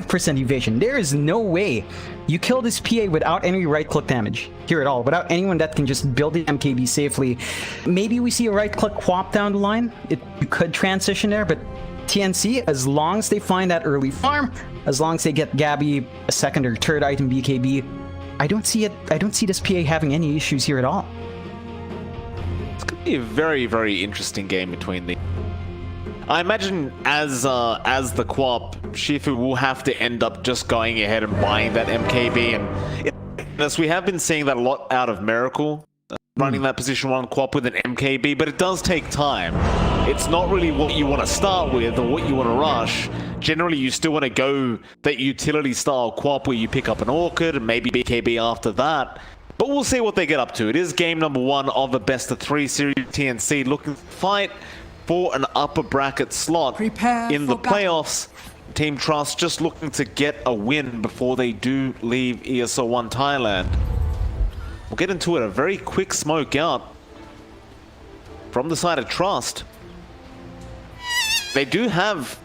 5% evasion. There is no way you kill this PA without any right-click damage here at all, without anyone that can just build the MKB safely. Maybe we see a right-click quap down the line. You could transition there, but TNC, as long as they find that early farm, as long as they get Gabby a second or third item BKB, I don't see this PA having any issues here at all. It's going to be a very, very interesting game between the... I imagine as the Quap, Shifu will have to end up just going ahead and buying that MKB, and as we have been seeing that a lot out of Miracle, running that position 1 Quap with an MKB, but it does take time. It's not really what you want to start with or what you want to rush. Generally, you still want to go that utility style Quap where you pick up an Orchid and maybe BKB after that. But we'll see what they get up to. It is game number 1 of the best of 3 series. TNC looking to fight for an upper bracket slot in the playoffs. Team Trust just looking to get a win before they do leave ESL 1 Thailand. We'll get into it. A very quick smoke out from the side of Trust. They do have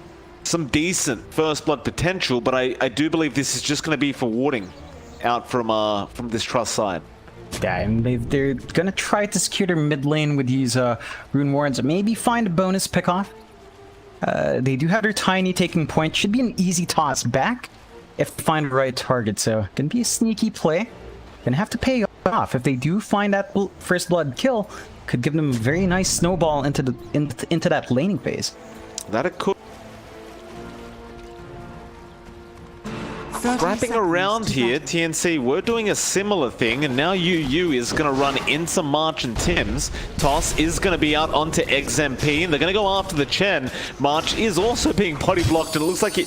some decent first blood potential, but I do believe this is just going to be for warding out from this Trust side. Yeah, and they're gonna try to secure their mid lane with these rune wards, maybe find a bonus pick off. They do have their Tiny taking point. Should be an easy toss back if they find the right target. So gonna be a sneaky play. Gonna have to pay off if they do find that first blood kill. Could give them a very nice snowball into that laning phase. That it could. Wrapping around here, TNC were doing a similar thing, and now UU is going to run into March and Tim's. Toss is going to be out onto XMP, and they're going to go after the Chen. March is also being body blocked, and it looks like he...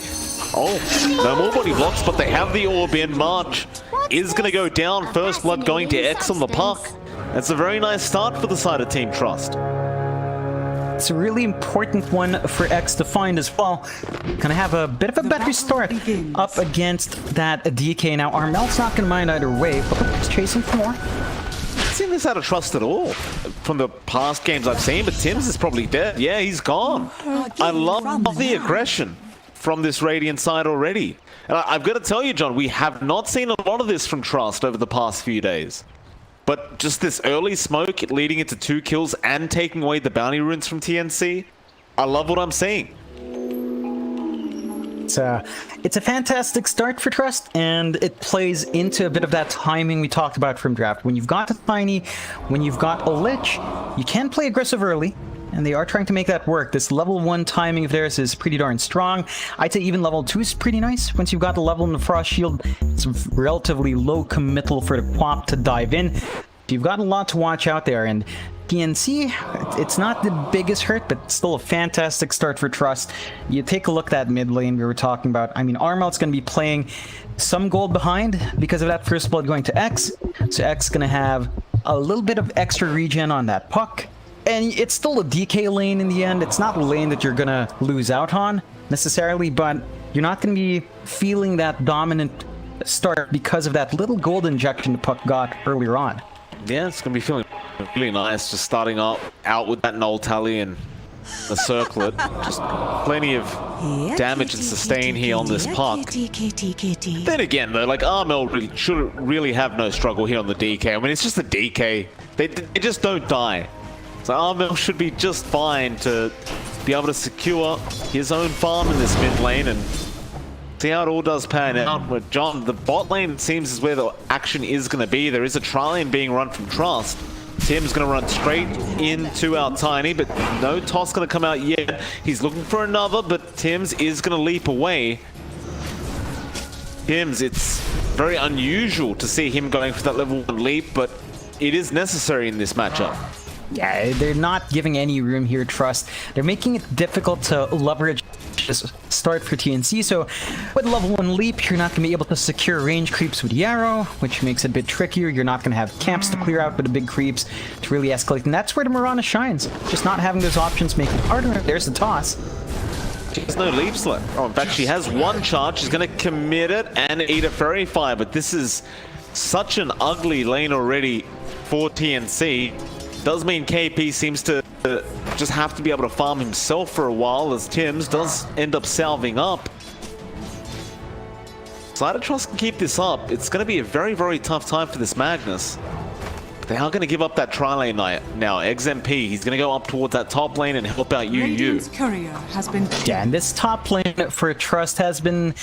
Oh, no more body blocks, but they have the orb in. March is going to go down. First blood going to X on the puck. That's a very nice start for the side of Team Trust. It's a really important one for X to find as well. Gonna have a bit of a better start up against that DK. Now, Armel's not gonna mind either way, but he's chasing for more. I've seen this out of Trust at all from the past games I've seen, but Tim's is probably dead. Yeah, he's gone. I love the aggression from this Radiant side already. And I've got to tell you, John, we have not seen a lot of this from Trust over the past few days. But just this early smoke leading into 2 kills and taking away the bounty runes from TNC, I love what I'm seeing. It's a fantastic start for Trust, and it plays into a bit of that timing we talked about from draft. When you've got a Tiny, when you've got a Lich, you can play aggressive early, and they are trying to make that work. This level 1 timing of theirs is pretty darn strong. I'd say even level 2 is pretty nice. Once you've got the level in the Frost Shield, it's relatively low committal for the Quap to dive in. You've got a lot to watch out there, and TNC, it's not the biggest hurt, but still a fantastic start for Trust. You take a look at that mid lane we were talking about. I mean, Armel's going to be playing some gold behind because of that first blood going to X. So X is going to have a little bit of extra regen on that puck. And it's still a DK lane in the end. It's not a lane that you're going to lose out on necessarily, but you're not going to be feeling that dominant start because of that little gold injection the puck got earlier on. Yeah, it's going to be feeling really nice just starting out with that null tally and the circlet. Just plenty of damage and sustain here on this puck. Then again, though, like Armel should really have no struggle here on the DK. I mean, it's just a DK. They just don't die. So Armel should be just fine to be able to secure his own farm in this mid lane and see how it all does pan out. With John, the bot lane seems is where the action is going to be. There is a tri-lane being run from Trust. Tim's going to run straight into our Tiny, but no toss going to come out yet. He's looking for another, but Tim's is going to leap away. Tim's, it's very unusual to see him going for that level 1 leap, but it is necessary in this matchup. Yeah, they're not giving any room here, Trust. They're making it difficult to leverage this start for TNC, so with level 1 leap, you're not going to be able to secure range creeps with the arrow, which makes it a bit trickier. You're not going to have camps to clear out with the big creeps to really escalate, and that's where the Mirana shines. Just not having those options make it harder. There's the toss. She has no leaps left. Oh, in fact, she has 1 charge. She's going to commit it and eat a Fairy Fire, but this is such an ugly lane already for TNC. Does mean KP seems to just have to be able to farm himself for a while, as Tim's does end up salving up. Trust can keep this up. It's going to be a very, very tough time for this Magnus. They are going to give up that tri lane now. XMP, he's going to go up towards that top lane and help out UU. Radiant's courier has been Yeah, and this top lane for Trust has been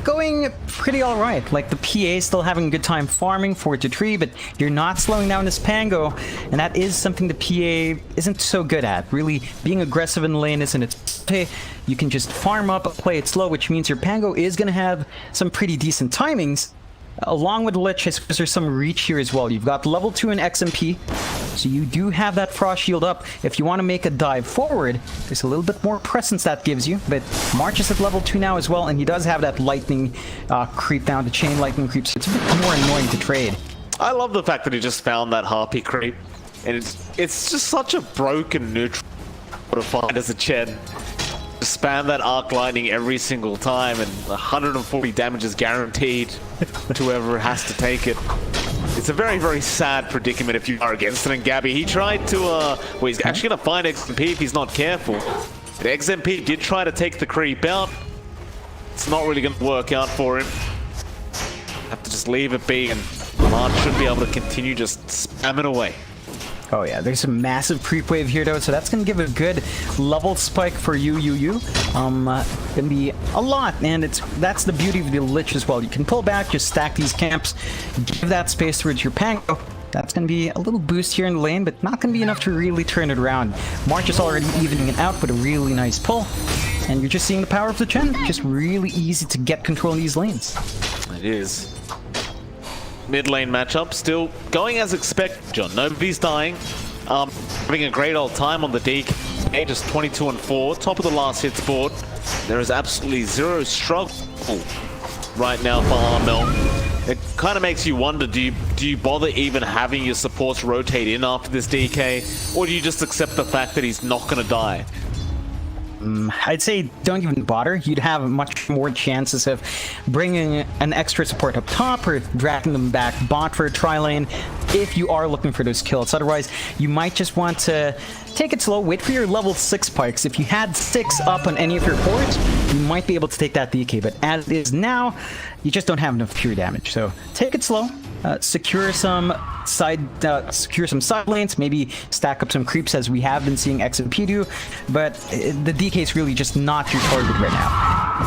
going pretty alright. Like, the PA still having a good time farming 4-3, but you're not slowing down this Pango, and that is something the PA isn't so good at. Really, being aggressive in the lane isn't its pay. You can just farm up, play it slow, which means your Pango is going to have some pretty decent timings. Along with Lich, I suppose there's some reach here as well. You've got level 2 in XMP, so you do have that Frost Shield up. If you want to make a dive forward, there's a little bit more presence that gives you, but March is at level 2 now as well, and he does have that lightning creep down, the chain lightning creep, so it's a bit more annoying to trade. I love the fact that he just found that Harpy creep, and it's just such a broken neutral to find as a Chen. Spam that arc lightning every single time, and 140 damage is guaranteed to whoever has to take it. It's a very, very sad predicament if you are against it. And Gabby, he tried to, well, he's actually going to find XMP if he's not careful. But XMP did try to take the creep out. It's not really going to work out for him. Have to just leave it be, and March should be able to continue just spamming away. Oh yeah, there's a massive creep wave here though, so that's gonna give a good level spike for UU. Gonna be a lot, and that's the beauty of the Lich as well. You can pull back, just stack these camps, give that space towards your Pango. That's gonna be a little boost here in the lane, but not gonna be enough to really turn it around. March is already evening it out with a really nice pull, and you're just seeing the power of the Chen. Just really easy to get control in these lanes. It is. Mid lane matchup still going as expected. John, nobody's dying. Having a great old time on the DK, just 22-4, top of the last hits board. There is absolutely zero struggle right now for Armel. It kind of makes you wonder, do you bother even having your supports rotate in after this DK, or do you just accept the fact that he's not going to die? I'd say don't even bother. You'd have much more chances of bringing an extra support up top or dragging them back bot for a tri lane if you are looking for those kills. Otherwise, you might just want to take it slow, wait for your level 6 pikes. If you had 6 up on any of your boards, you might be able to take that DK, but as it is now, you just don't have enough pure damage. So take it slow. Secure some side lanes, maybe stack up some creeps as we have been seeing XMP do, but the DK is really just not your target right now.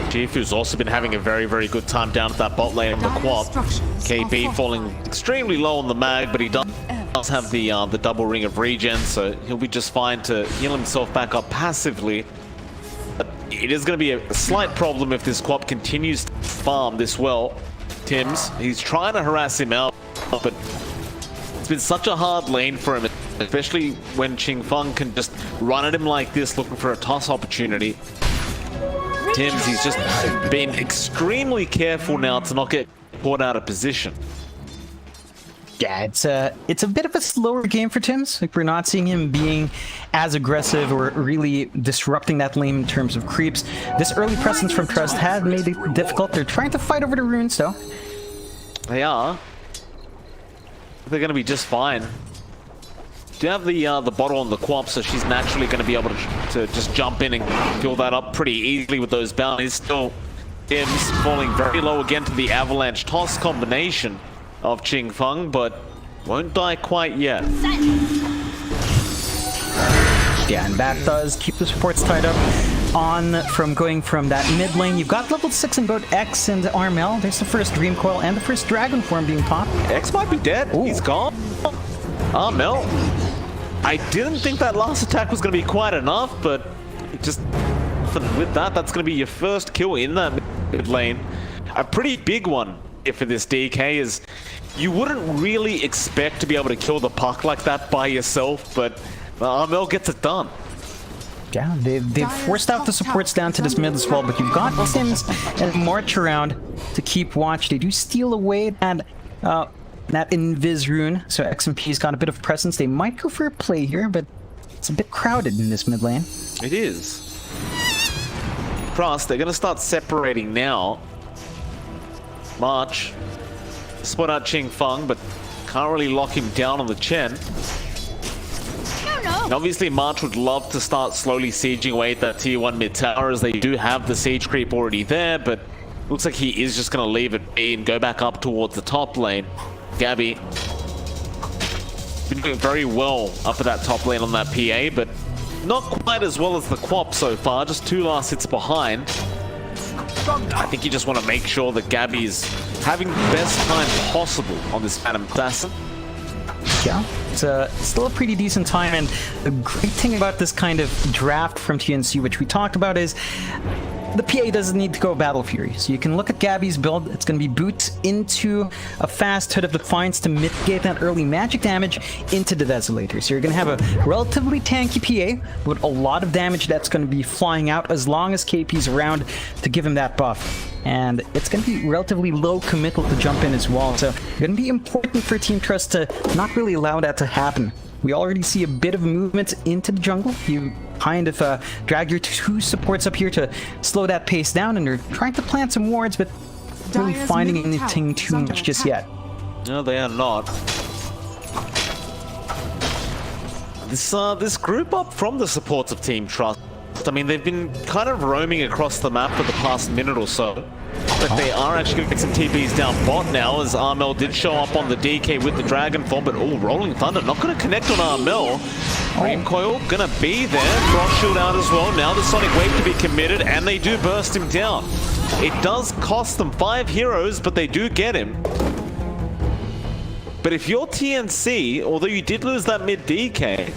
Gifu's also been having a very, very good time down at that bot lane on the quad. KB falling extremely low on the mag, but he does have the double ring of regen, so he'll be just fine to heal himself back up passively. It is going to be a slight problem if this Quap continues to farm this well. Tim's, he's trying to harass him out, but it's been such a hard lane for him, especially when Qingfeng can just run at him like this looking for a toss opportunity. Tim's, he's just been extremely careful now to not get caught out of position. Yeah, it's a bit of a slower game for Tim's. Like, we're not seeing him being as aggressive or really disrupting that lane in terms of creeps. This early presence from Trust has made it difficult. They're trying to fight over the runes, though. They are. They're going to be just fine. Do you have the bottle on the Quap, so she's naturally going to be able to just jump in and fill that up pretty easily with those bounties. Still, Tim's falling very low again to the avalanche toss combination of Qingfeng, but won't die quite yet. Yeah, and that does keep the supports tied up on from going from that mid lane. You've got level 6 in both X and Armel. There's the first Dream Coil and the first Dragon Form being popped. X might be dead. Ooh. He's gone. Armel. I didn't think that last attack was going to be quite enough, but just with that, that's going to be your first kill in that mid lane. A pretty big one for this DK is you wouldn't really expect to be able to kill the puck like that by yourself, but Armel gets it done. Yeah, they've forced out the supports down to this mid as well, but you've got Sims and March around to keep watch. They do steal away that Invis rune, so XMP's got a bit of presence. They might go for a play here, but it's a bit crowded in this mid lane. It is. Trust, they're going to start separating now. March spot out Qingfeng, but can't really lock him down on the Chen. No, no. And obviously, March would love to start slowly sieging away at that tier 1 mid tower, as they do have the siege creep already there, but looks like he is just going to leave it be and go back up towards the top lane. Gabby been doing very well up at that top lane on that PA, but not quite as well as the Quap so far, just 2 last hits behind. I think you just want to make sure that Gabby's having the best time possible on this Phantom Assassin. Yeah, it's still a pretty decent time, and the great thing about this kind of draft from TNC, which we talked about, is the PA doesn't need to go Battle Fury. So you can look at Gabby's build. It's going to be boots into a fast Hood of Defiance to mitigate that early magic damage into the Desolator. So you're going to have a relatively tanky PA with a lot of damage that's going to be flying out as long as KP's around to give him that buff. And it's going to be relatively low committal to jump in as well. So it's going to be important for Team Trust to not really allow that to happen. We already see a bit of movement into the jungle. You kind of drag your 2 supports up here to slow that pace down, and they're trying to plant some wards, but not really finding anything too much just yet. No, they are not. This group up from the supports of Team Trust, I mean, they've been kind of roaming across the map for the past minute or so. But they are actually going to get some TPs down bot now, as Armel did show up on the DK with the Dragon Form, but Rolling Thunder not going to connect on Armel. Dream Coil going to be there, Frost Shield out as well. Now the Sonic Wave to be committed, and they do burst him down. It does cost them 5 heroes, but they do get him. But if you're TNC, although you did lose that mid DK,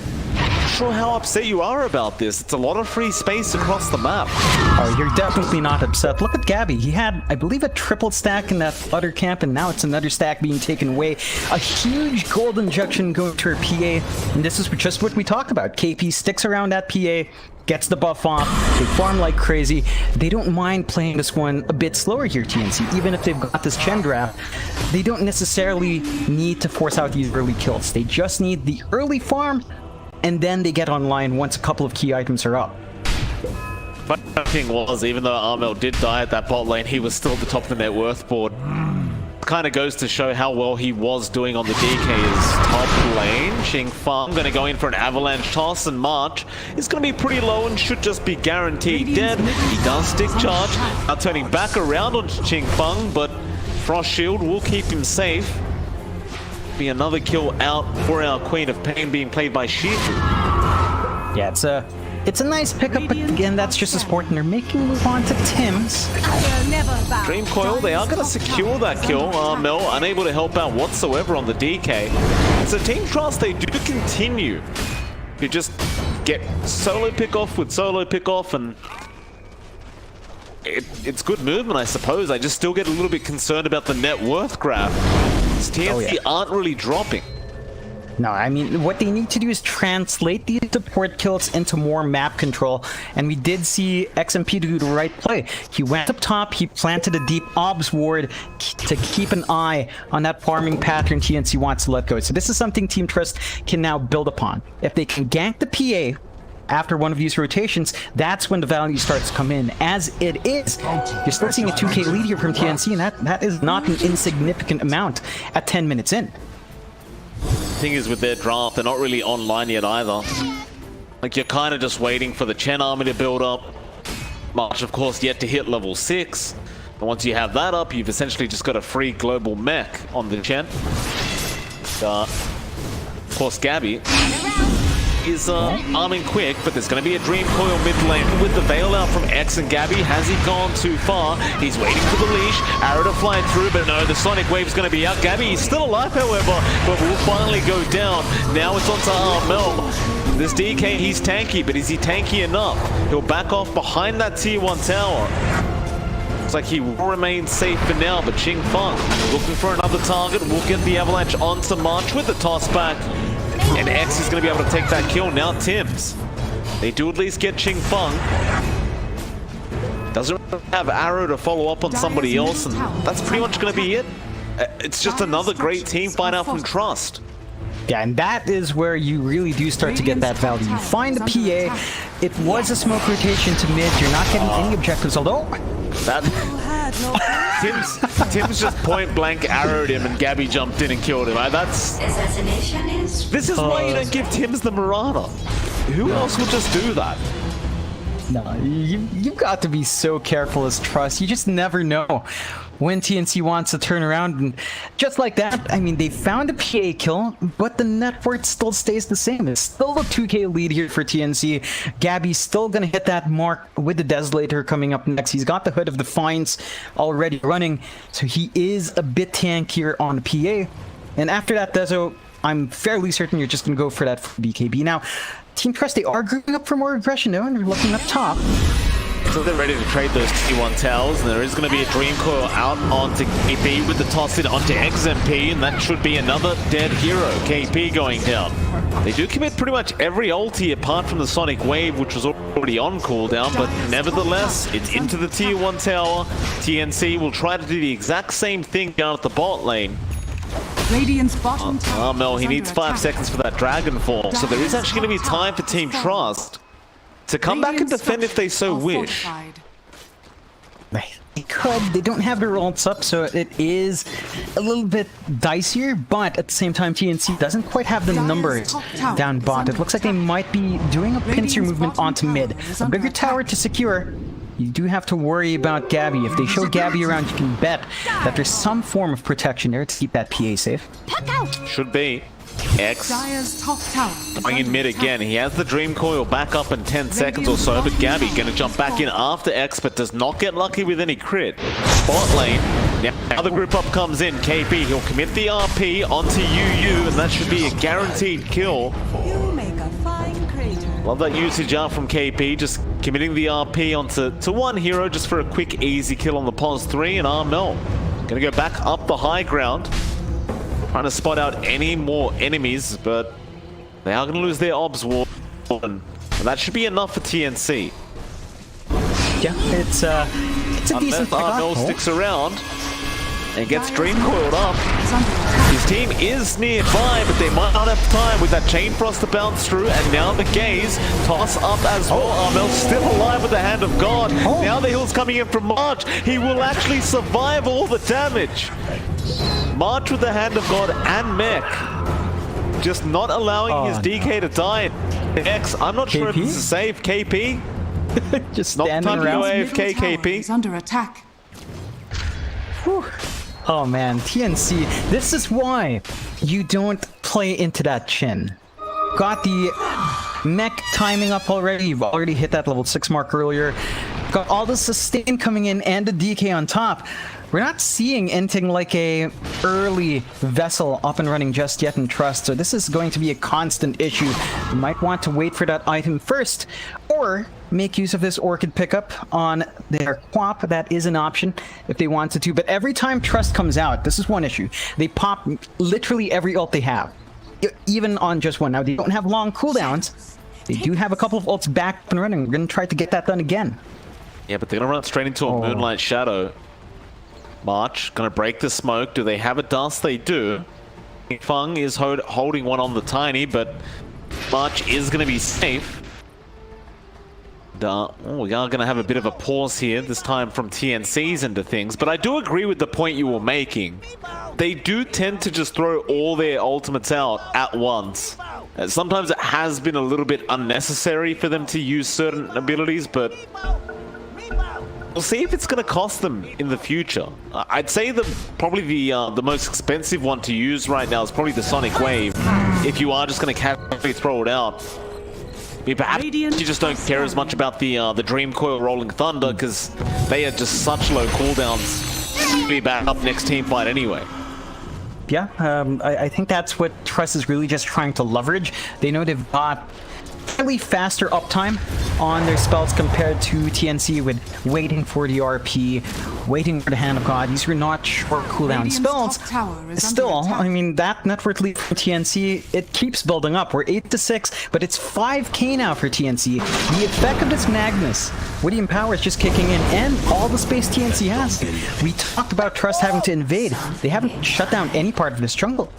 sure how upset you are about this. It's a lot of free space across the map. Oh, you're definitely not upset. Look at Gabby. He had, I believe, a triple stack in that other camp, and now it's another stack being taken away. A huge gold injection going to her PA, and this is just what we talked about. KP sticks around that PA, gets the buff off, they farm like crazy. They don't mind playing this one a bit slower here, TNC. Even if they've got this Chen draft, they don't necessarily need to force out these early kills. They just need the early farm, and then they get online once a couple of key items are up. But the thing was, even though Armel did die at that bot lane, he was still at the top of the net worth board. Kind of goes to show how well he was doing on the DK's top lane. Ching Feng going to go in for an avalanche toss, and March is going to be pretty low and should just be guaranteed dead. He does stick charge, now turning back around on Ching Feng, but Frost Shield will keep him safe. Be another kill out for our Queen of Pain, being played by Shifu. Yeah, it's a nice pickup, but again, that's just a sport, and they're making a move on to Tim's. Dream Coil, they are going to secure that kill. Mel unable to help out whatsoever on the DK. So Team Trust, they do continue to just get solo pick off with solo pick off, and it's good movement, I suppose. I just still get a little bit concerned about the net worth graph. TNC aren't really dropping. No, I mean, what they need to do is translate these support kills into more map control, and we did see XMP do the right play. He went up top, he planted a deep obs ward to keep an eye on that farming pattern TNC wants to let go. So this is something Team Trust can now build upon. If they can gank the PA after one of these rotations, that's when the value starts to come in. As it is, you're still seeing a 2k lead here from TNC, and that is not an insignificant amount at 10 minutes in. Thing is, with their draft, they're not really online yet either. Like, you're kind of just waiting for the Chen army to build up. March, of course, yet to hit level 6. And once you have that up, you've essentially just got a free global mech on the Chen. Of course, Gabby is arming quick, but there's going to be a Dream Coil mid lane with the Veil out from X, and Gabby, has he gone too far? He's waiting for the leash, arrow to fly through, but no, the Sonic Wave is going to be out. Gabby is still alive, however, but will finally go down. Now it's onto Armel. This DK, he's tanky, but is he tanky enough? He'll back off behind that tier 1 tower. Looks like he will remain safe for now, but Ching Feng looking for another target. Will get the avalanche onto March with the toss back. And X is going to be able to take that kill. Now Tim's. They do at least get Ching Feng. Doesn't have arrow to follow up on somebody else, and that's pretty much going to be it. It's just another great team fight out from Trust. Yeah, and that is where you really do start to get that value. You find the PA, it was a smoke rotation to mid, you're not getting any objectives, although That Tim's just point blank arrowed him and Gabby jumped in and killed him. That's this is why you don't give Tim's the Marana. Who else would just do that? No, you've got to be so careful as Trust. You just never know when TNC wants to turn around, and just like that, I mean, they found a PA kill, but the net worth still stays the same. It's still a 2k lead here for TNC. Gabby's still gonna hit that mark with the Desolator coming up next. He's got the Hood of Defiance already running, so he is a bit tankier on the PA. And after that, Dezo, I'm fairly certain you're just gonna go for that BKB. Now, Team Trust, they are grouping up for more aggression though, and they're looking up top. So they're ready to trade those T1 towers, and there is going to be a Dream Coil out onto KP with the toss in onto XMP, and that should be another dead hero, KP going down. They do commit pretty much every ulti apart from the Sonic Wave, which was already on cooldown, but nevertheless, it's into the Tier 1 tower. TNC will try to do the exact same thing down at the bot lane. Radiant's bottom tower Mel, he is needs under 5 attack. seconds for that Dragonfall, so there is actually going to be time for Team Trust to come back and defend if they so wish. They could. They don't have their ults up, so it is a little bit dicier, but at the same time, TNC doesn't quite have the numbers down bot. It looks like they might be doing a pincer movement onto mid. A bigger tower to secure. You do have to worry about Gabby. If they show Gabby around, you can bet that there's some form of protection there to keep that PA safe. Should be. X Dire's top tower going in mid again. He has the Dream Coil back up in 10 seconds or so, but Gabby gonna jump back in after X, but does not get lucky with any crit. Bot lane. Now the group up comes in. KP, he'll commit the RP onto UU, and that should be a guaranteed kill. You make a fine crater. Love that usage out from KP, just committing the RP onto one hero just for a quick, easy kill on the Pos 3, and Armel gonna go back up the high ground. Trying to spot out any more enemies, but they are going to lose their obs war. And that should be enough for TNC. Yeah, it's a decent Armel sticks around and gets Dream Coiled up. His team is nearby, but they might not have time with that Chain Frost to bounce through, and now the Gaze toss up as well. Armel still alive with the Hand of God. Now the heal's coming in from March. He will actually survive all the damage. March with the Hand of God and Mech, just not allowing his DK to die. X, I'm not sure if this is safe. KP, just not standing time to go around. AFK. KP is under attack. Whew. Oh man, TNC, this is why you don't play into that chin. Got the mech timing up already. You've already hit that level 6 mark earlier. Got all the sustain coming in and the DK on top. We're not seeing anything like a early vessel up and running just yet in Trust, so this is going to be a constant issue. You might want to wait for that item first, or make use of this Orchid pickup on their Quap. That is an option if they wanted to, but every time Trust comes out, this is one issue. They pop literally every ult they have, even on just one. Now, they don't have long cooldowns. They do have a couple of ults back up and running. We're going to try to get that done again. Yeah, but they're going to run straight into a Moonlight Shadow. March gonna break the smoke. Do they have a dust? They do. Feng is holding one on the Tiny, but March is gonna be safe. We are gonna have a bit of a pause here, this time from TNC's into things, but I do agree with the point you were making. They do tend to just throw all their ultimates out at once. Sometimes it has been a little bit unnecessary for them to use certain abilities, but we'll see if it's going to cost them in the future. I'd say probably the most expensive one to use right now is probably the Sonic Wave. If you are just going to casually throw it out, perhaps you just don't care as much about the Dream Coil Rolling Thunder because they are just such low cooldowns. Be back up next team fight anyway. Yeah, I think that's what Trust is really just trying to leverage. They know they've got fairly faster uptime on their spells compared to TNC with waiting for the RP, waiting for the Hand of God. These are not short cooldown spells. Still, I mean, that net worth lead from TNC, it keeps building up. We're 8-6, but it's 5k now for TNC. The effect of this Magnus with the Empower is just kicking in, and all the space TNC has. We talked about Trust having to invade. They haven't shut down any part of this jungle.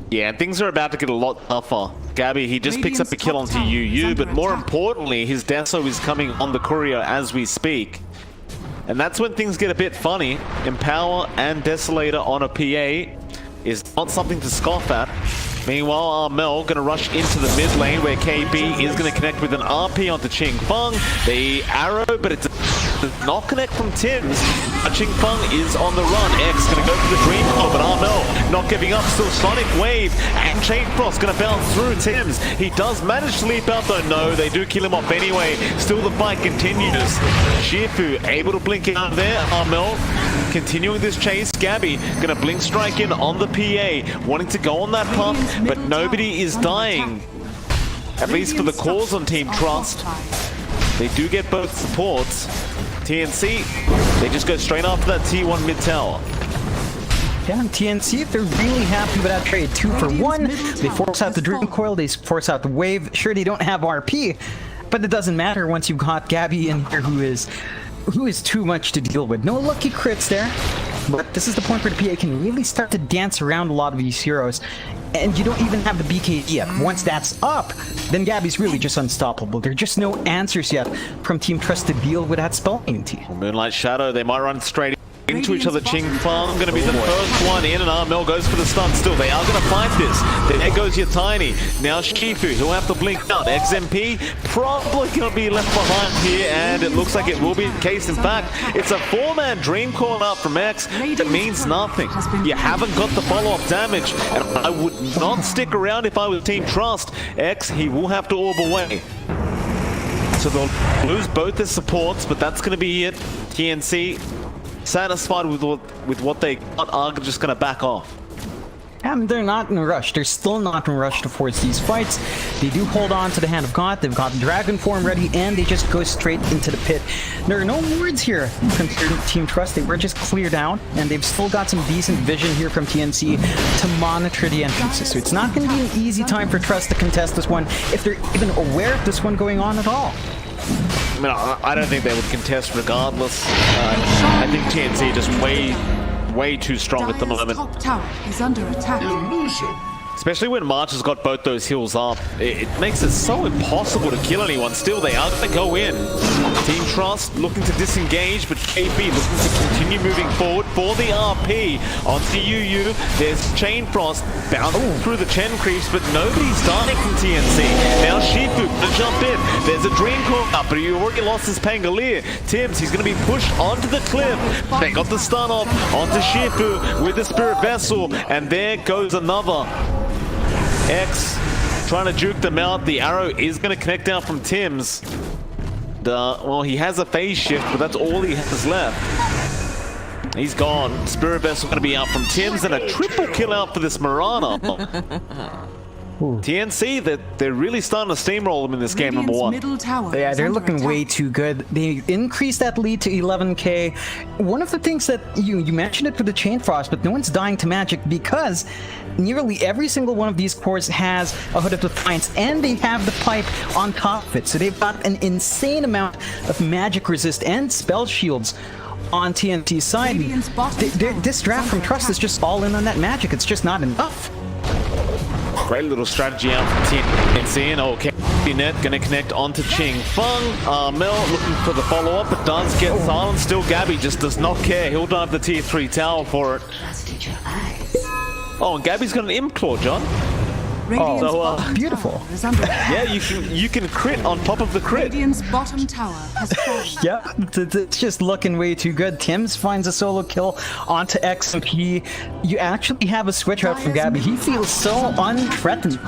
Yeah, and things are about to get a lot tougher. Gabby, he just picks up a kill onto UU, but more importantly, his Deso is coming on the courier as we speak. And that's when things get a bit funny. Empower and Desolator on a PA is not something to scoff at. Meanwhile, Armel going to rush into the mid lane where KB is going to connect with an RP onto Ching Feng. The arrow, but it does not connect from Tim's. Ching Feng is on the run. X going to go for the Dream Claw, but Armel not giving up. Still Sonic Wave and Chain Frost going to bounce through Tim's. He does manage to leap out though. No, they do kill him off anyway. Still the fight continues. Shifu able to blink out there. Armel continuing this chase. Gabby going to blink strike in on the PA, wanting to go on that puck, but nobody is dying. At least for the cause on Team Trust. They do get both supports. TNC, they just go straight after that T1 mid tower. Yeah, and TNC, they're really happy with that trade. 2 for 1. They force out the Dream Coil, they force out the Wave. Sure, they don't have RP, but it doesn't matter once you've got Gabby in here who is too much to deal with. No lucky crits there, but this is the point where the PA can really start to dance around a lot of these heroes. And you don't even have the BKB yet. Once that's up, then Gabby's really just unstoppable. There are just no answers yet from Team Trust to deal with that spell immunity. Moonlight Shadow, they might run straight into each other. Ching Feng going to be the first one in, and Armel goes for the stun. Still, they are going to fight this. There goes your Tiny. Now Shifu, he'll have to blink out. XMP probably going to be left behind here, and it looks like it will be the case. In fact, it's a 4-man Dream Call out from X. That means nothing. You haven't got the follow-up damage, and I would not stick around if I was Team Trust. X, he will have to orb away. So they'll lose both their supports, but that's going to be it. TNC satisfied with what they got, are just going to back off. They're not in a rush. They're still not in a rush to force these fights. They do hold on to the Hand of God. They've got the Dragon form ready, and they just go straight into the pit. There are no wards here from Team Trust. They were just cleared out, and they've still got some decent vision here from TNC to monitor the entrances. So it's not going to be an easy time for Trust to contest this one if they're even aware of this one going on at all. I mean, I don't think they would contest regardless. I think TNC just way too strong at the moment. Top tower is under attack. Especially when March has got both those heals up. It makes it so impossible to kill anyone. Still, they are going to go in. Team Trust looking to disengage, but KB looking to continue moving forward for the RP. Onto UU, there's Chain Frost bouncing through the Chen creeps, but nobody's dying from TNC. Now Shifu to jump in. There's a Dream Core up, but he already lost his Pangolier. Tims, he's going to be pushed onto the cliff. They got the stun off onto Shifu with the Spirit Vessel, and there goes another. X trying to juke them out. The arrow is going to connect down from Tim's. Well, he has a phase shift, but that's all he has left. He's gone. Spirit Vessel going to be out from Tim's, and a triple kill out for this Marana. TNC, they're really starting to steamroll them in this game, number one. Yeah, they're looking way too good. They increased that lead to 11k. One of the things that you mentioned it for the Chain Frost, but no one's dying to magic because nearly every single one of these cores has a Hood of Defiance, and they have the pipe on top of it. So they've got an insane amount of magic resist and spell shields on TNT's side. This draft from Trust is just all in on that magic. It's just not enough. Great little strategy out from TNC, and okay, Net gonna connect onto Ching Feng. Mel looking for the follow-up, but does get silenced. Still, Gabby just does not care. He'll dive the tier 3 tower for it. Oh, and Gabby's got an Imp Claw, John. So, beautiful. Yeah, you can crit on top of the crit. Radiant's bottom tower has fallen. Yeah, it's just looking way too good. Tims finds a solo kill onto XMP. You actually have a switch out from Gabby. He feels so unthreatened.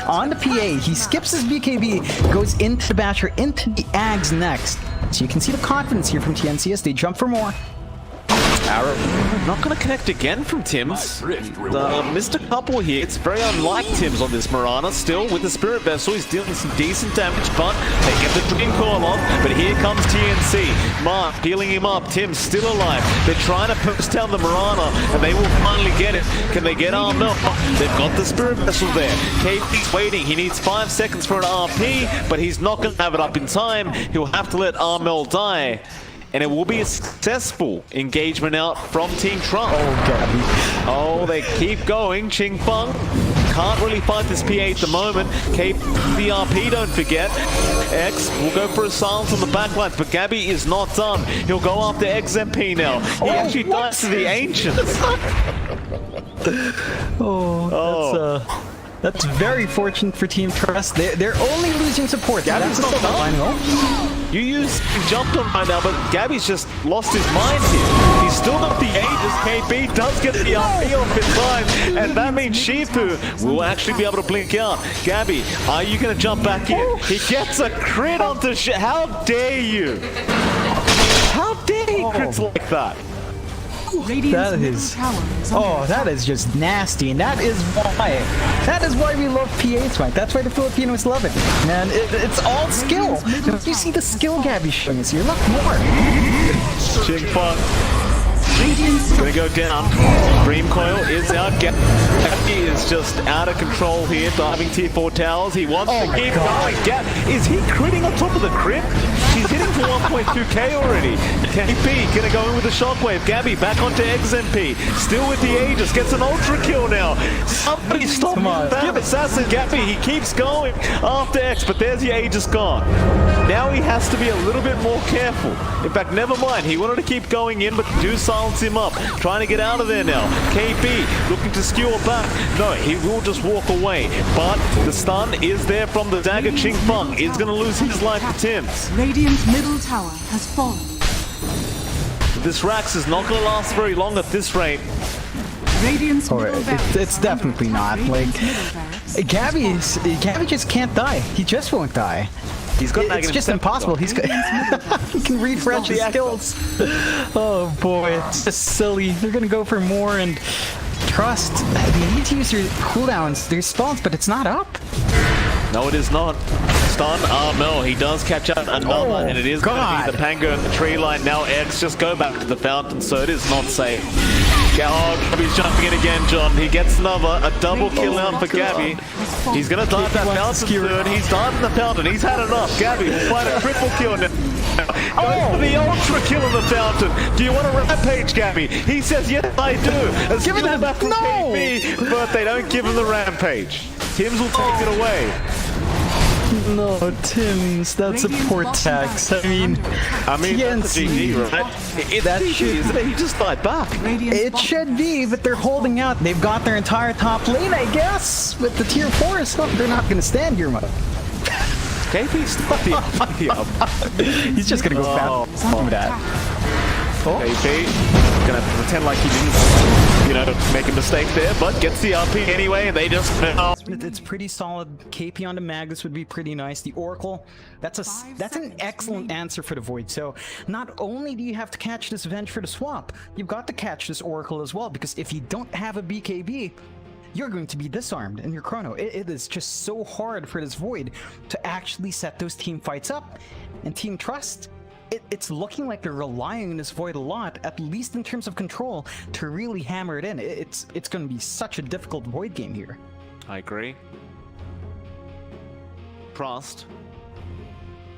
On the PA, he skips his BKB, goes into the Basher, into the Ags next. So you can see the confidence here from TNC as they jump for more. Arrow not going to connect again from Tims. Missed a couple here. It's very unlike Tims on this Marana. Still, with the Spirit Vessel, he's dealing some decent damage, but they get the Dream Call off. But here comes TNC. Mark healing him up. Tims still alive. They're trying to push down the Marana, and they will finally get it. Can they get Armel? They've got the Spirit Vessel there. KP's waiting. He needs 5 seconds for an RP, but he's not going to have it up in time. He'll have to let Armel die. And it will be a successful engagement out from Team Trump. Oh, Gabby. Oh, they keep going. Ching Feng can't really fight this PA at the moment. KBRP, don't forget. X will go for a silence on the backlines, but Gabby is not done. He'll go after XMP now. He actually dies to the Ancients. That's very fortunate for Team Trust. They're only losing support. Gabby's not done. You jumped on right now, but Gabby's just lost his mind here. He's still got the Aegis. KB does get the RP off his line, and that means Shifu will actually be able to blink out. Gabby, are you going to jump back in? He gets a crit onto How dare you? How dare he crits like that? That is just nasty, and that is why we love PAs, Mike. That's why the Filipinos love it, man. It's all skill. You see the skill Gabby's showing us here. Look more. Ching Fun gonna go down. Dream Coil is out. Gabby is just out of control here, diving tier 4 towers. He wants to keep going. Is he critting on top of the crit? He's hitting for 1.2k already. KP gonna go in with the shockwave. Gabby back onto XMP. Still with the Aegis. Gets an ultra kill now. Somebody stop that assassin. Gabby, he keeps going after X, but there's the Aegis gone. Now he has to be a little bit more careful. In fact, never mind. He wanted to keep going in, but do silence him up. Trying to get out of there now. KP looking to skewer back. No, he will just walk away. But the stun is there from the dagger. Ching Feng is going to lose his life to Tim's. Radiant's middle tower has fallen. This Rax is not going to last very long at this rate. Radiant's middle barracks it's definitely not. Like, Gabby just can't die. He just won't die. He's got it's just impossible. He can refresh his skills. Oh boy, it's just silly. They're gonna go for more, and Trust. They need to use their cooldowns, their spells, but it's not up. No, it is not. Stun. Oh no, he does catch out another, and it is going to be the Pango and the tree line. Now X just go back to the fountain, so it is not safe. Oh, Gabby's jumping in again, John. He gets a double kill out for Gabby. He's going to dive that fountain third. He's diving the fountain. He's had enough. Gabby will find a triple kill now. Goes for the ultra kill in the fountain. Do you want a rampage, Gabby? He says, yes, I do. Give it back from KP, but they don't give him the rampage. Tims will take it away. No, Tim's, that's a poor tax. I mean, TNC, that's a GG, right? It's GG, isn't it? He just died back. It should be, but they're holding out. They've got their entire top lane, I guess. With the tier 4 stuff, they're not going to stand here much. KP's He's just going to go fast. Do that. KP gonna pretend like he didn't, make a mistake there, but gets the RP anyway, and they just It's pretty solid. KP onto Magus would be pretty nice. The Oracle, that's an excellent answer for the Void. So not only do you have to catch this Venge for the swap, you've got to catch this Oracle as well, because if you don't have a BKB, you're going to be disarmed in your chrono. It is just so hard for this Void to actually set those team fights up. And Team Trust, it's looking like they're relying on this Void a lot, at least in terms of control, to really hammer it in. It's going to be such a difficult Void game here. I agree. Trust.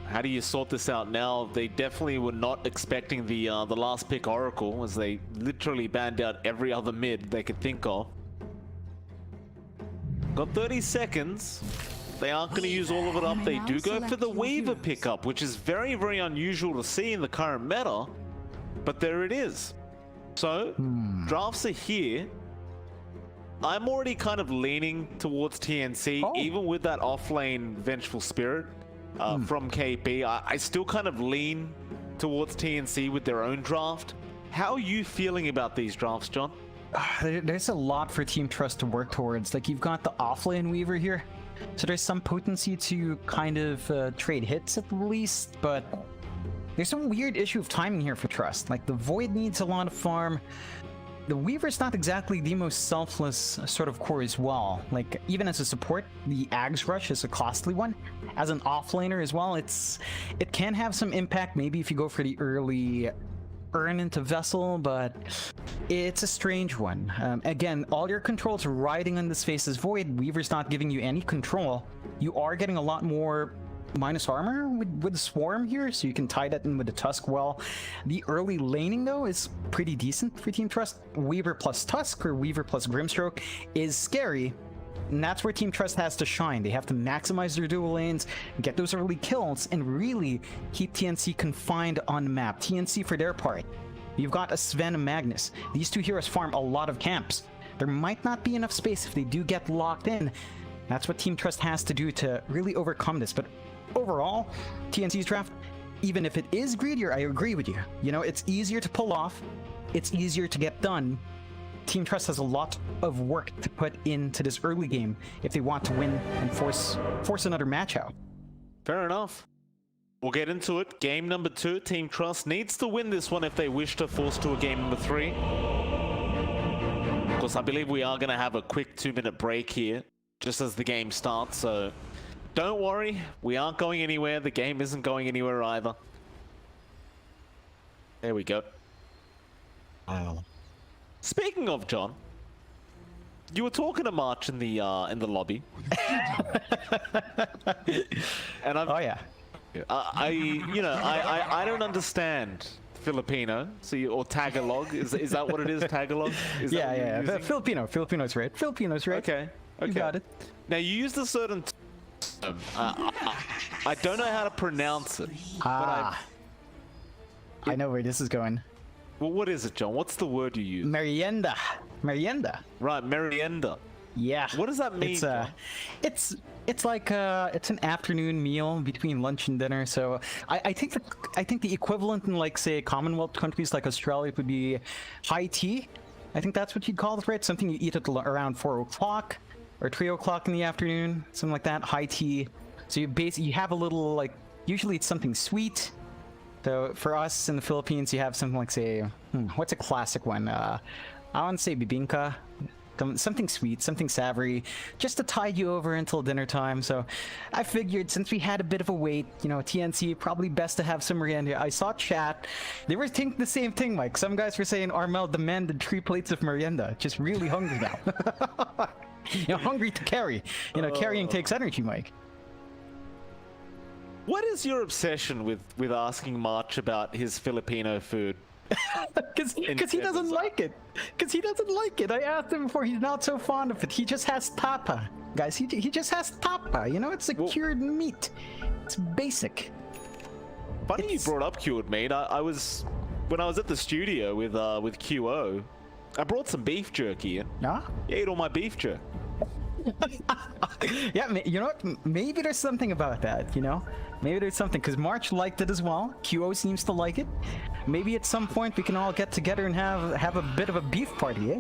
How do you sort this out now? They definitely were not expecting the last pick Oracle, as they literally banned out every other mid they could think of. Got 30 seconds. They aren't going to use all of it up. They do go for the Weaver pickup, which is very, very unusual to see in the current meta. But there it is. So, drafts are here. I'm already kind of leaning towards TNC, even with that offlane Vengeful Spirit from KP. I still kind of lean towards TNC with their own draft. How are you feeling about these drafts, John? There's a lot for Team Trust to work towards. Like, you've got the offlane Weaver here. So there's some potency to kind of trade hits at the least, but there's some weird issue of timing here for Trust. Like, the Void needs a lot of farm. The Weaver's not exactly the most selfless sort of core as well. Like, even as a support, the Ags Rush is a costly one. As an offlaner as well, it can have some impact, maybe if you go for the early earn into Vessel, but it's a strange one. Again, all your controls are riding on this Face's Void. Weaver's not giving you any control. You are getting a lot more minus armor with the Swarm here, so you can tie that in with the Tusk well. The early laning, though, is pretty decent for Team Trust. Weaver plus Tusk or Weaver plus Grimstroke is scary, And that's where Team Trust has to shine. They have to maximize their dual lanes, get those early kills, and really keep TNC confined on the map. TNC, for their part, you've got a Sven and Magnus. These two heroes farm a lot of camps. There might not be enough space if they do get locked in. That's what Team Trust has to do to really overcome this. But overall, TNC's draft, even if it is greedier, I agree with you. You know, it's easier to pull off. It's easier to get done. Team Trust has a lot of work to put into this early game if they want to win and force another match out. Fair enough. We'll get into it. Game number 2. Team Trust needs to win this one if they wish to force to a game number 3. Of course, I believe we are going to have a quick 2-minute break here, just as the game starts, so don't worry, we aren't going anywhere. The game isn't going anywhere either. There we go. Wow. Speaking of, John, you were talking to March in the lobby, and Oh yeah. I don't understand Filipino, or Tagalog. Is that what it is? Tagalog? Is that what you're using? Filipino's right. Filipino's right. Okay. You got it. Now you used a certain term. I don't know how to pronounce it. I know where this is going. Well, what is it, John? What's the word you use? Merienda. Merienda. Right, merienda. Yeah. What does that mean? It's like it's an afternoon meal between lunch and dinner. So I think the equivalent in, like, say, Commonwealth countries like Australia would be high tea. I think that's what you'd call it, right? Something you eat at around 4 o'clock or 3 o'clock in the afternoon, something like that. High tea. So you have a little, like, usually it's something sweet. So for us in the Philippines, you have something like, say, what's a classic one? I want to say bibingka. Something sweet, something savory, just to tide you over until dinner time. So I figured, since we had a bit of a wait, you know, TNC, probably best to have some merienda. I saw chat. They were thinking the same thing, Mike. Some guys were saying Armel demanded 3 plates of merienda. Just really hungry now. You know, hungry to carry. You know, carrying takes energy, Mike. What is your obsession with asking March about his Filipino food? Because he doesn't like it. Because he doesn't like it. I asked him before. He's not so fond of it. He just has tapa, guys. He just has tapa. You know, it's a cured meat. It's basic. Funny you brought up cured meat. When I was at the studio with QO, I brought some beef jerky in. Yeah. You ate all my beef jerky. Yeah, you know what? Maybe there's something about that, you know? Maybe there's something, because March liked it as well. QO seems to like it. Maybe at some point we can all get together and have a bit of a beef party, eh?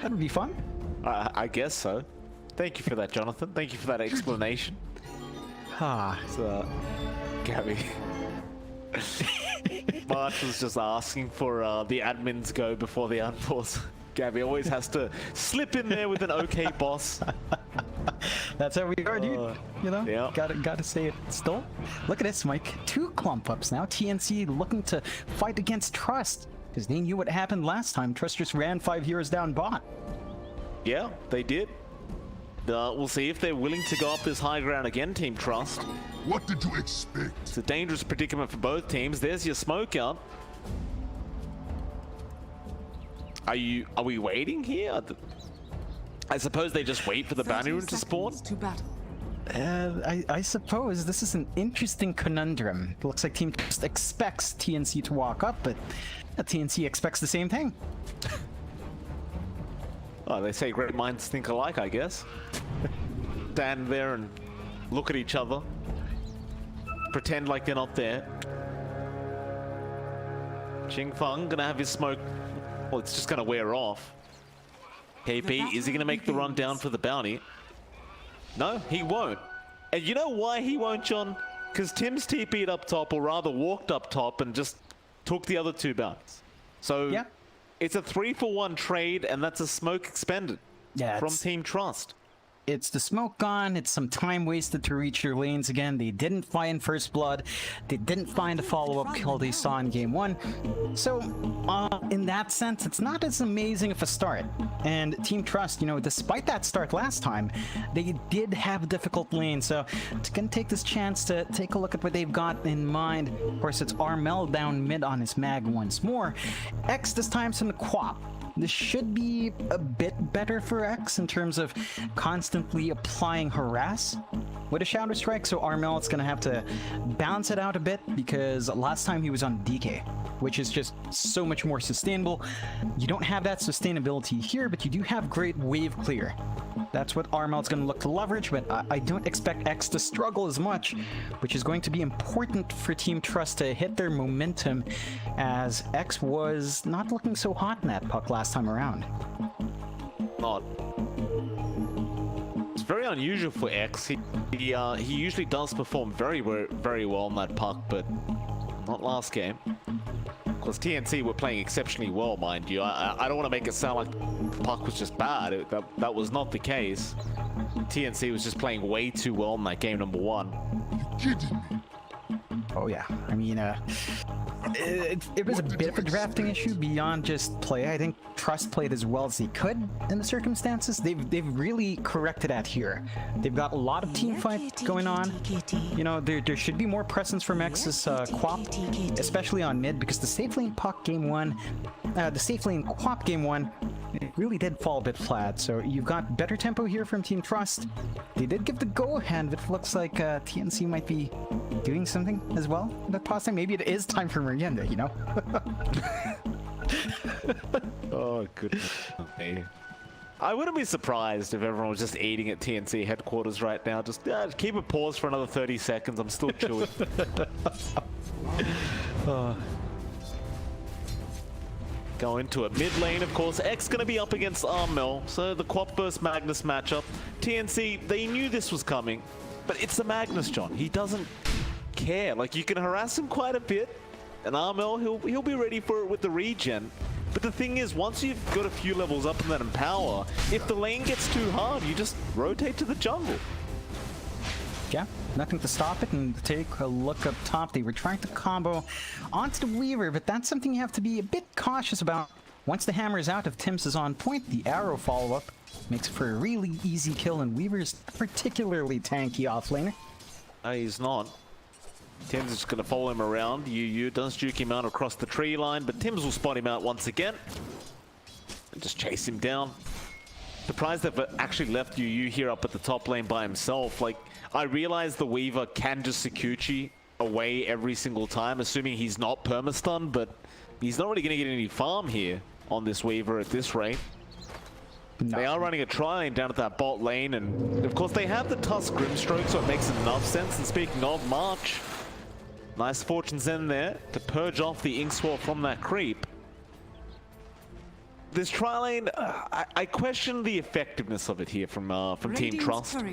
That would be fun. I guess so. Thank you for that, Jonathan. Thank you for that explanation. So, Gabby. March was just asking for the admins go before the unpause. Gabby always has to slip in there with an okay boss. That's how we are, dude. You know, yeah. Gotta say it still. Look at this, Mike. 2 clump ups now. TNC looking to fight against Trust, because they knew what happened last time. Trust just ran 5 heroes down bot. Yeah, they did. We'll see if they're willing to go up this high ground again, Team Trust. What did you expect? It's a dangerous predicament for both teams. There's your smoke out. Are we waiting here? I suppose they just wait for the bounty rune to spawn? To battle. I suppose this is an interesting conundrum. It looks like Team Trust expects TNC to walk up, but TNC expects the same thing. Oh, they say great minds think alike, I guess. Stand there and look at each other. Pretend like they're not there. Ching Feng gonna have his smoke. Well, it's just gonna wear off. KP, is he gonna make the run down for the bounty? No, he won't. And you know why he won't, John? Because Tim's TP'd up top, or rather walked up top and just took the other 2 bounties. So yeah. It's a 3-for-1 trade, and that's a smoke expended from Team Trust. It's the smoke gone. It's some time wasted to reach your lanes again. They didn't find First Blood. They didn't find a follow-up kill they saw in Game 1. So, in that sense, it's not as amazing of a start. And Team Trust, you know, despite that start last time, they did have a difficult lane. So, it's going to take this chance to take a look at what they've got in mind. Of course, it's Armel down mid on his mag once more. X this time from the Quap. This should be a bit better for X in terms of constantly applying harass with a Shadow Strike, so Armel's gonna have to balance it out a bit because last time he was on DK, which is just so much more sustainable. You don't have that sustainability here, but you do have great wave clear. That's what Armel's going to look to leverage, but I don't expect X to struggle as much, which is going to be important for Team Trust to hit their momentum, as X was not looking so hot in that puck last time around. Not. It's very unusual for X. He usually does perform very well in that puck, but not last game. Because TNC were playing exceptionally well, mind you. I don't want to make it sound like the puck was just bad. That was not the case. TNC was just playing way too well in that game number 1. You kidding me? Oh yeah, I mean, it was a bit of a drafting issue beyond just play. I think Trust played as well as he could in the circumstances. They've really corrected that here. They've got a lot of team fight going on. You know, there should be more presence from X's Quap, especially on mid, because the safe lane puck game 1, the safe lane Quap game 1, it really did fall a bit flat. So you've got better tempo here from Team Trust. They did give the go-ahead, but it looks like TNC might be doing something as well. That pause time, maybe it is time for Merienda, you know? Oh, goodness. I wouldn't be surprised if everyone was just eating at TNC headquarters right now. Just keep a pause for another 30 seconds. I'm still chewing. Go into a mid lane, of course. X going to be up against Armel, so the Quap vs Magnus matchup. TNC, they knew this was coming, but it's the Magnus, John. He doesn't care. Like, you can harass him quite a bit, and Armel, he'll be ready for it with the regen. But the thing is, once you've got a few levels up in that Empower, if the lane gets too hard, you just rotate to the jungle. Yeah, nothing to stop it, and take a look up top. They were trying to combo onto the Weaver, but that's something you have to be a bit cautious about. Once the hammer is out, if Tim's is on point, the arrow follow-up makes for a really easy kill, and Weaver's particularly tanky offlaner. No, he's not. Tim's just going to follow him around. Yu does juke him out across the tree line, but Tim's will spot him out once again and just chase him down. Surprised they've actually left Yu here up at the top lane by himself. Like, I realize the Weaver can just Sakuchi away every single time, assuming he's not perma-stunned, but he's not really going to get any farm here on this Weaver at this rate. No. They are running a tri-lane down at that bot lane, and of course they have the Tusk Grimstroke, so it makes enough sense. And speaking of March, nice Fortune's End there to purge off the Inkswell from that creep. This tri-lane, I question the effectiveness of it here from Team Trust.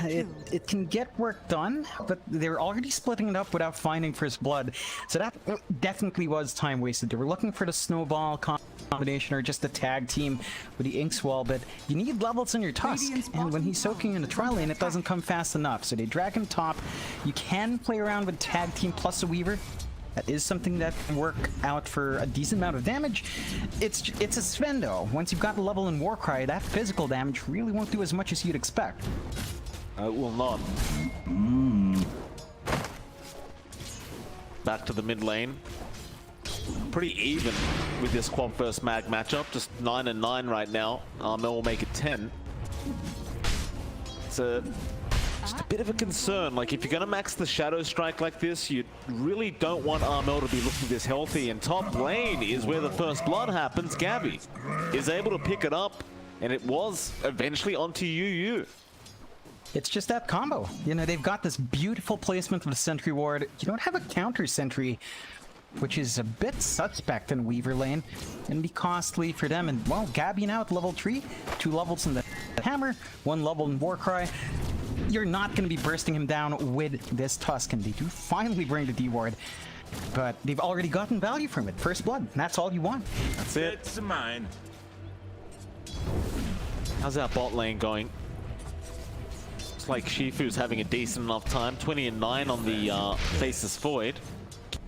It can get work done, but they're already splitting it up without finding First Blood. So that definitely was time wasted. They were looking for the snowball combination or just the tag team with the Inkswell, but you need levels in your Tusk, and when he's soaking in the tri-lane, it doesn't come fast enough. So they drag him top. You can play around with tag team plus a Weaver. That is something that can work out for a decent amount of damage. It's a Svendo. Once you've got the level in Warcry, that physical damage really won't do as much as you'd expect. It will not. Back to the mid lane. Pretty even with this Quap vs Mag matchup. Just 9 and 9 right now. Armel will make it 10. It's just a bit of a concern. Like, if you're going to max the Shadow Strike like this, you really don't want Armel to be looking this healthy. And top lane is where the First Blood happens. Gabby is able to pick it up, and it was eventually onto Yu. It's just that combo. You know, they've got this beautiful placement of the Sentry Ward. You don't have a counter Sentry, which is a bit suspect in Weaver lane, and be costly for them. And, well, Gabby now at level 3, 2 levels in the Hammer, 1 level in Warcry. You're not going to be bursting him down with this Tusk, and they do finally bring the D-Ward, but they've already gotten value from it. First Blood, that's all you want. That's it. It's mine. How's that bot lane going? Looks like Shifu's having a decent enough time. 20 and 9 on the Faceless Void.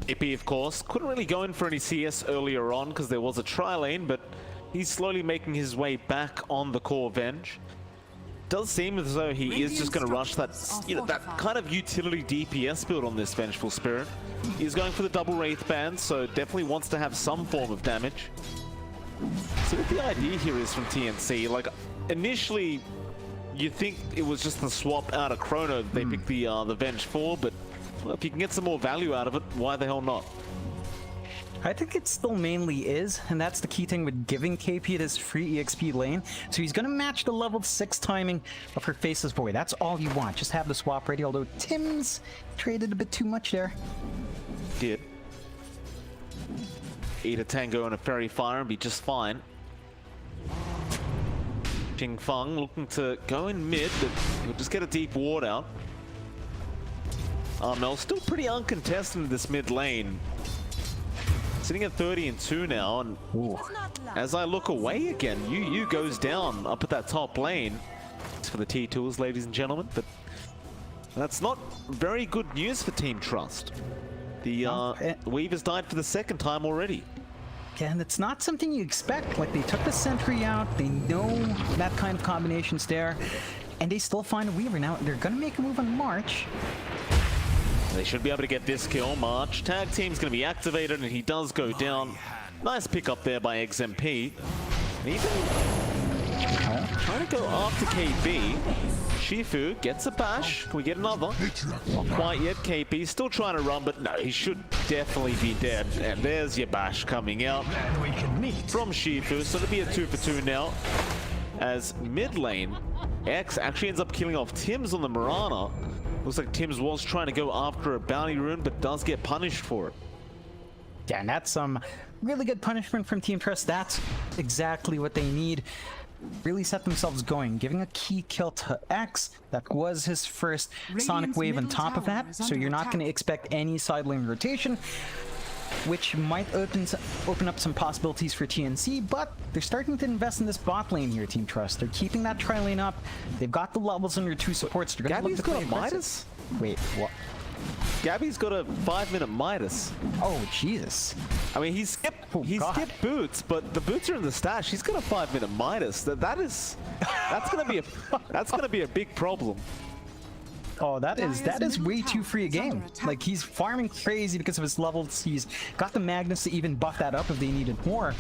AP, of course, couldn't really go in for any CS earlier on because there was a tri-lane, but he's slowly making his way back on the core Venge. Does seem as though he is just going to rush that, that kind of utility DPS build on this Vengeful Spirit. He's going for the double Wraith Band, so definitely wants to have some form of damage. So what the idea here is from TNC, like initially you think it was just the swap out of Chrono that they picked the Venge for, but well, if you can get some more value out of it, why the hell not? I think it still mainly is, and that's the key thing with giving KP this free EXP lane. So he's going to match the level 6 timing of her Faceless Void. That's all you want. Just have the swap ready, although Tim's traded a bit too much there. Did. Eat a Tango and a Fairy Fire and be just fine. Ching Feng looking to go in mid, but he'll just get a deep ward out. Armel still pretty uncontested in this mid lane. Sitting at 30-2 now, and as I look away again, Yu goes down up at that top lane. It's for the T-Tools, ladies and gentlemen, but that's not very good news for Team Trust. The Weaver's died for the second time already. Yeah, and it's not something you expect. Like, they took the Sentry out, they know that kind of combination's there, and they still find a Weaver. Now, they're gonna make a move on March. They should be able to get this kill. March. Tag team's going to be activated, and he does go down. Nice pick up there by XMP. Even trying to go after KB. Shifu gets a bash. Can we get another? Not quite yet. KP still trying to run, but no, he should definitely be dead. And there's your bash coming out from Shifu. So it'll be a 2 for 2 now. As mid lane, X actually ends up killing off Tims on the Mirana. Looks like Tims was trying to go after a bounty rune, but does get punished for it. Yeah, and that's some really good punishment from Team Trust. That's exactly what they need. Really set themselves going, giving a key kill to X. That was his first Sonic Wave on top of that, so you're not going to expect any side lane rotation, which might open up some possibilities for TNC, but they're starting to invest in this bot lane here, Team Trust. They're keeping that tri lane up. They've got the levels on your 2 supports. They're going to look to play got a Midas? Wait, what? Gabby's got a 5-minute Midas. Oh, Jesus. I mean, he skipped boots, but the boots are in the stash. He's got a 5-minute Midas. That's gonna be a big problem. Oh, that is way too free a game. Like, he's farming crazy because of his levels. He's got the Magnus to even buff that up if they needed more.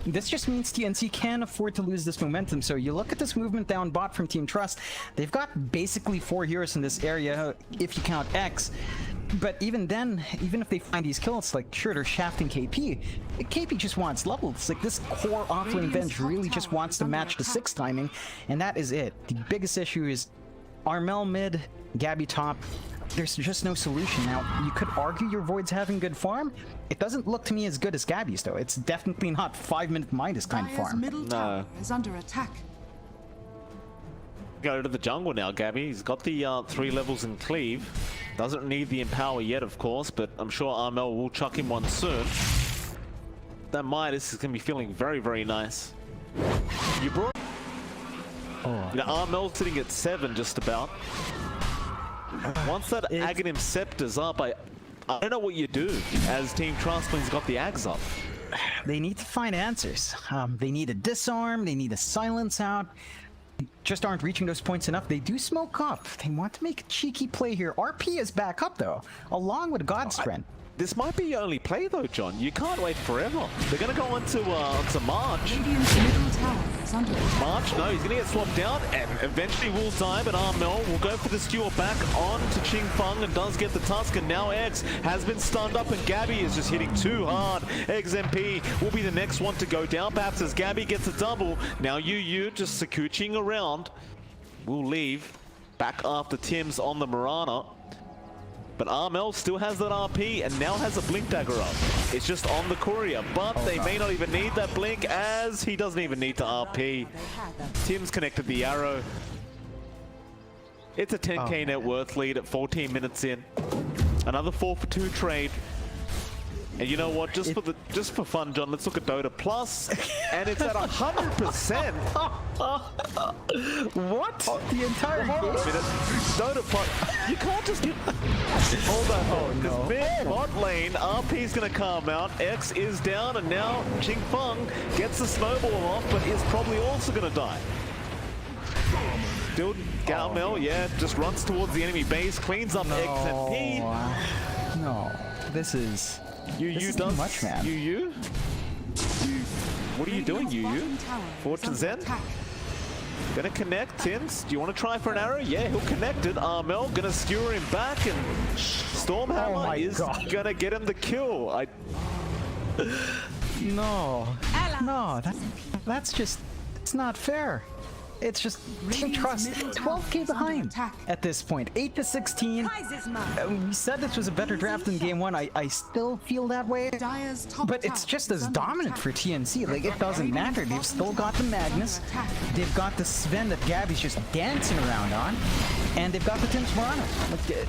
This just means TNC can't afford to lose this momentum. So you look at this movement down bot from Team Trust. They've got basically 4 heroes in this area, if you count X. But even then, even if they find these kills, like, sure, they're shafting KP. KP just wants levels. Like, this core offlane Venge really just wants to match the 6 timing, and that is it. The biggest issue is Armel mid, Gabby top. There's just no solution. Now, you could argue your Void's having good farm. It doesn't look to me as good as Gabby's, though. It's definitely not 5-minute Midas kind of farm. Middle tower is under attack. Go to the jungle now, Gabby. He's got the 3 levels in cleave. Doesn't need the empower yet, of course, but I'm sure Armel will chuck him one soon. That Midas is going to be feeling very, very nice. You brought... You know, Armel's sitting at 7 just about. Once that Aghanim Scepter's up, I don't know what you do as Team Trust when he's got the Ags up. They need to find answers. They need a disarm, they need a silence out. They just aren't reaching those points enough. They do smoke up. They want to make a cheeky play here. RP is back up, though, along with God's Friend. This might be your only play, though, John. You can't wait forever. They're going to go into March. Radiant's middle tower is under attack. March, no, he's going to get swapped out, and eventually will die, but Armel will go for the skewer back on to Ching Feng and does get the tusk, and now X has been stunned up, and Gabby is just hitting too hard. XMP will be the next one to go down, perhaps as Gabby gets a double. Now Yu just secooching around. Will leave back after Tim's on the Mirana. But Armel still has that RP and now has a Blink Dagger up. It's just on the courier, but they may not even need that Blink as he doesn't even need to RP. Tim's connected the arrow. It's a 10k net worth lead at 14 minutes in. Another 4 for 2 trade. And you know what? Just for fun, John, let's look at Dota Plus, and it's at 100%. What? The entire game? Dota Plus. You can't just get. Hold on, because mid bot lane, RP's gonna come out. X is down, and now Ching Feng gets the snowball off, but is probably also gonna die. Still, Galmel, yeah, just runs towards the enemy base, cleans up XMP. No, this is too much, man. What are you you doing, Radiant's Yu? bottom tower is Fortune under Zen? attack. Gonna connect, Tins. Do you want to try for an arrow? Yeah, he'll connect it. Armel gonna skewer him back, and Stormhammer Oh my is God. gonna get him the kill. No, no, that's just, it's not fair. It's just Team Radiant's Trust middle 12k tower is under behind attack. at this point. 8-16. We said this was a better draft than game one. I still feel that way. Dire's top But it's tower just is as under dominant attack. for TNC. Like, it doesn't matter. They've still got the Magnus. They've got the Sven that Gabby's just dancing around on. And they've got the Tim's Morana. Like,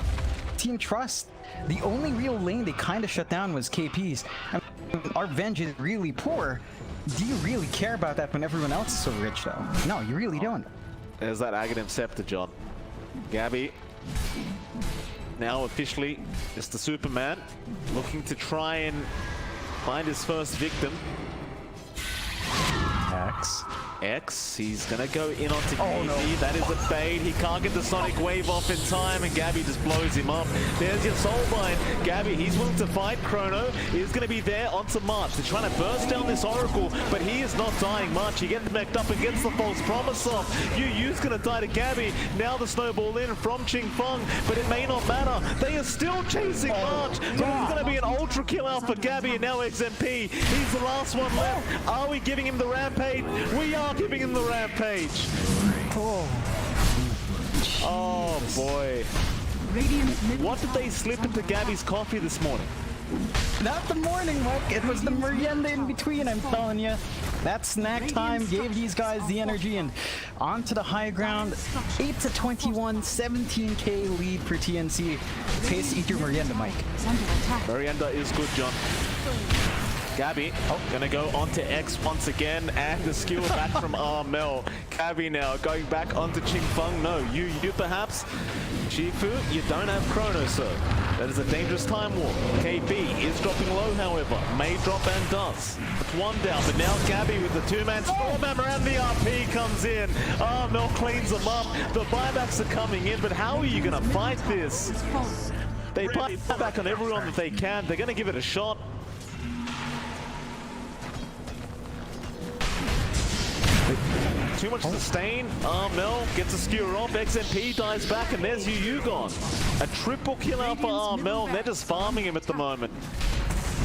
Team Trust, the only real lane they kind of shut down was KP's. I mean, our Venge is really poor. Do you really care about that when everyone else is so rich, though? No, you really don't. There's that Aghanim Scepter, John. Gabby, now officially just the Superman, looking to try and find his first victim. X, he's gonna go in onto KP. no. That is a bait. He can't get the Sonic Wave off in time, and Gabby just blows him up. There's your Soulbind. Gabby, he's willing to fight. Chrono is gonna be there onto March. They're trying to burst down this Oracle, but he is not dying much. He gets mech'd up and gets the false promise off. Yu's gonna die to Gabby. Now the snowball in from Ching Feng, but it may not matter. They are still chasing March. But it's gonna be an ultra kill out for Gabby, and now XMP. He's the last one left. Are we giving him the rampage? We are giving him the rampage. Oh boy. Radiant's middle What did they slip into Gabby's coffee this morning? Not the morning, Mike. It was the merienda in between, I'm telling you. That snack time gave these guys the energy, and onto the high ground. 8-21, 17k lead for TNC. Pace to eat your merienda, Mike. is under attack. Merienda is good, John. Gabby, gonna go onto X once again, and the skill back from Armel. Gabby now going back onto Ching Feng. No, you perhaps. Shifu, you don't have Chrono, sir. That is a dangerous time warp. KB is dropping low, however. May drop and does. It's one down, but now Gabby with the two-man Stormhammer and the RP comes in. Armel cleans them up. The buybacks are coming in, but how are you gonna fight this? Is false. They buy back on everyone that they can. They're gonna give it a shot. Too much sustain. Armel gets a skewer off. XMP dies back, and there's Yu gone. A triple kill out for Armel, and they're just farming him at the moment.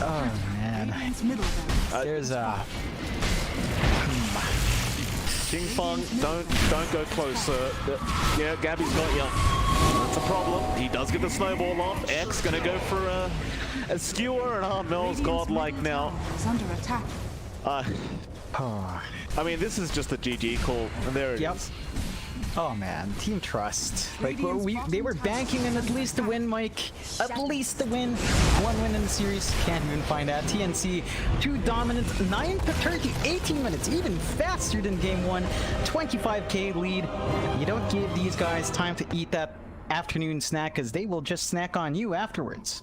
Oh, man. Radiant's middle tower. There's a... Ching Feng, don't go closer. Yeah, Gabby's got you. That's a problem. He does get the snowball off. X gonna go for a skewer, and Armel's godlike now. Is under attack. I mean, this is just a GG call, and there it is. Oh man, Team Trust. Like, they were banking on at least a win, Mike. At least a win. One win in the series. Can't even find that. TNC, too dominant. 9-30, 18 minutes. Even faster than game one. 25k lead. You don't give these guys time to eat that afternoon snack, because they will just snack on you afterwards.